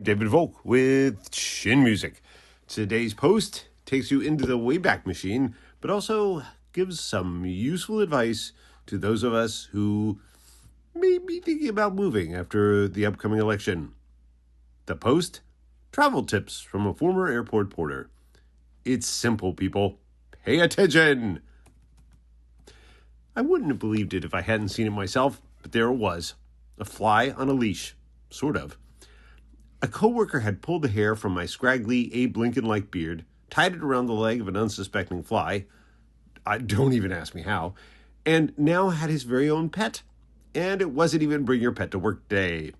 David Volk with Chin Music. Today's post takes you into the Wayback Machine, but also gives some useful advice to those of us who may be thinking about moving after the upcoming election. The post? Travel tips from a former airport porter. It's simple, people. Pay attention! I wouldn't have believed it if I hadn't seen it myself, but there it was. A fly on a leash. Sort of. A coworker had pulled the hair from my scraggly Abe Lincoln-like beard, tied it around the leg of an unsuspecting fly. Don't even ask me how. And now had his very own pet. And it wasn't even Bring Your Pet to Work Day.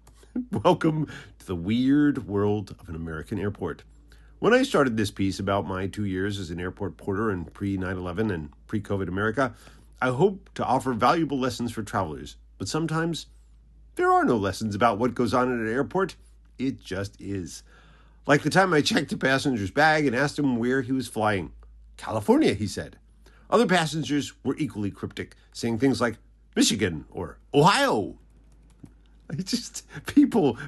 Welcome to the weird world of an American airport. When I started this piece about my 2 years as an airport porter in pre-9/11 and pre-COVID America, I hope to offer valuable lessons for travelers. But sometimes there are no lessons about what goes on at an airport. It just is. Like the time I checked a passenger's bag and asked him where he was flying. California, he said. Other passengers were equally cryptic, saying things like Michigan or Ohio. People,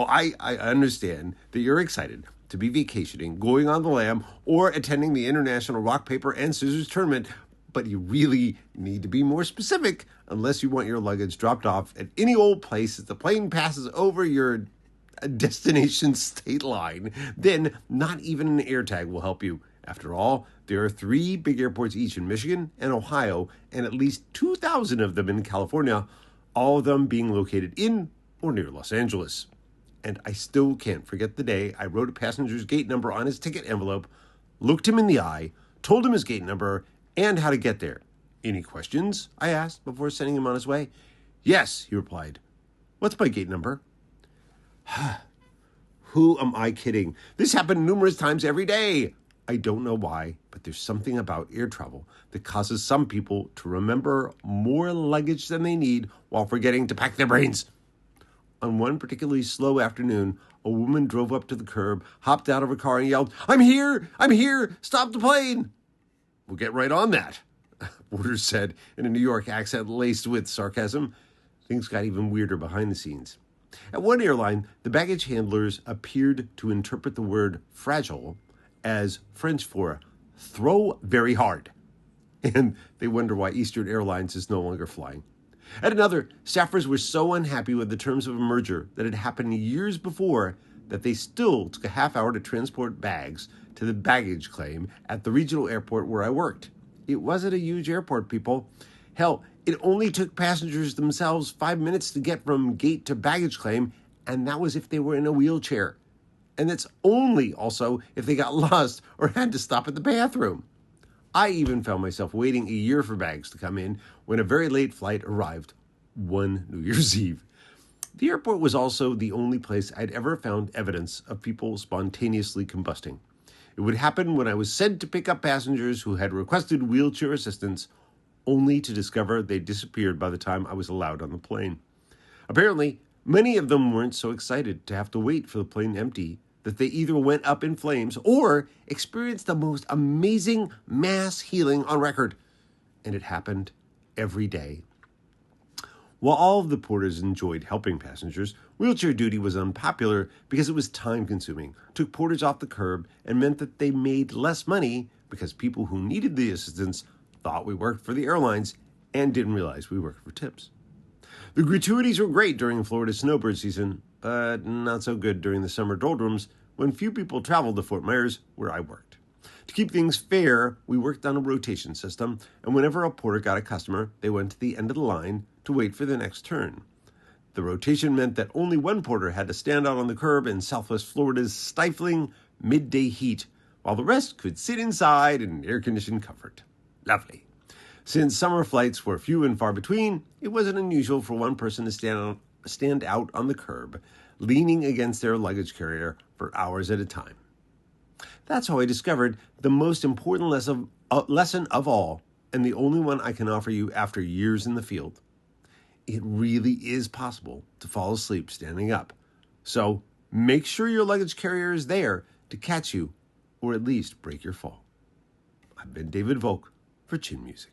I understand that you're excited to be vacationing, going on the lam, or attending the International Rock, Paper, and Scissors Tournament, but you really need to be more specific unless you want your luggage dropped off at any old place as the plane passes over your destination state line. Then not even an AirTag will help you. After all, there are 3 big airports each in Michigan and Ohio, and at least 2,000 of them in California, all of them being located in or near Los Angeles. And I still can't forget the day I wrote a passenger's gate number on his ticket envelope, looked him in the eye, told him his gate number, and how to get there. Any questions? I asked before sending him on his way. Yes, he replied. What's my gate number? Who am I kidding? This happened numerous times every day. I don't know why, but there's something about air travel that causes some people to remember more luggage than they need while forgetting to pack their brains. On one particularly slow afternoon, a woman drove up to the curb, hopped out of her car, and yelled, I'm here! Stop the plane! We'll get right on that, Waters said in a New York accent laced with sarcasm. Things got even weirder behind the scenes. At one airline, the baggage handlers appeared to interpret the word fragile as French for throw very hard. And they wonder why Eastern Airlines is no longer flying. At another, staffers were so unhappy with the terms of a merger that had happened years before that they still took a half hour to transport bags to the baggage claim at the regional airport where I worked. It wasn't a huge airport, people. Hell, it only took passengers themselves 5 minutes to get from gate to baggage claim, and that was if they were in a wheelchair. And that's only also if they got lost or had to stop at the bathroom. I even found myself waiting a year for bags to come in when a very late flight arrived one New Year's Eve. The airport was also the only place I'd ever found evidence of people spontaneously combusting. It would happen when I was sent to pick up passengers who had requested wheelchair assistance, only to discover they disappeared by the time I was allowed on the plane. Apparently, many of them weren't so excited to have to wait for the plane empty that they either went up in flames or experienced the most amazing mass healing on record. And it happened every day. While all of the porters enjoyed helping passengers, wheelchair duty was unpopular because it was time-consuming, took porters off the curb, and meant that they made less money because people who needed the assistance thought we worked for the airlines and didn't realize we worked for tips. The gratuities were great during Florida snowbird season, but not so good during the summer doldrums when few people traveled to Fort Myers, where I worked. To keep things fair, we worked on a rotation system, and whenever a porter got a customer, they went to the end of the line to wait for the next turn. The rotation meant that only one porter had to stand out on the curb in Southwest Florida's stifling midday heat, while the rest could sit inside in air-conditioned comfort. Lovely. Since summer flights were few and far between, it wasn't unusual for one person to stand out on the curb, leaning against their luggage carrier for hours at a time. That's how I discovered the most important lesson of all, and the only one I can offer you after years in the field. It really is possible to fall asleep standing up. So make sure your luggage carrier is there to catch you or at least break your fall. I've been David Volk for Chin Music.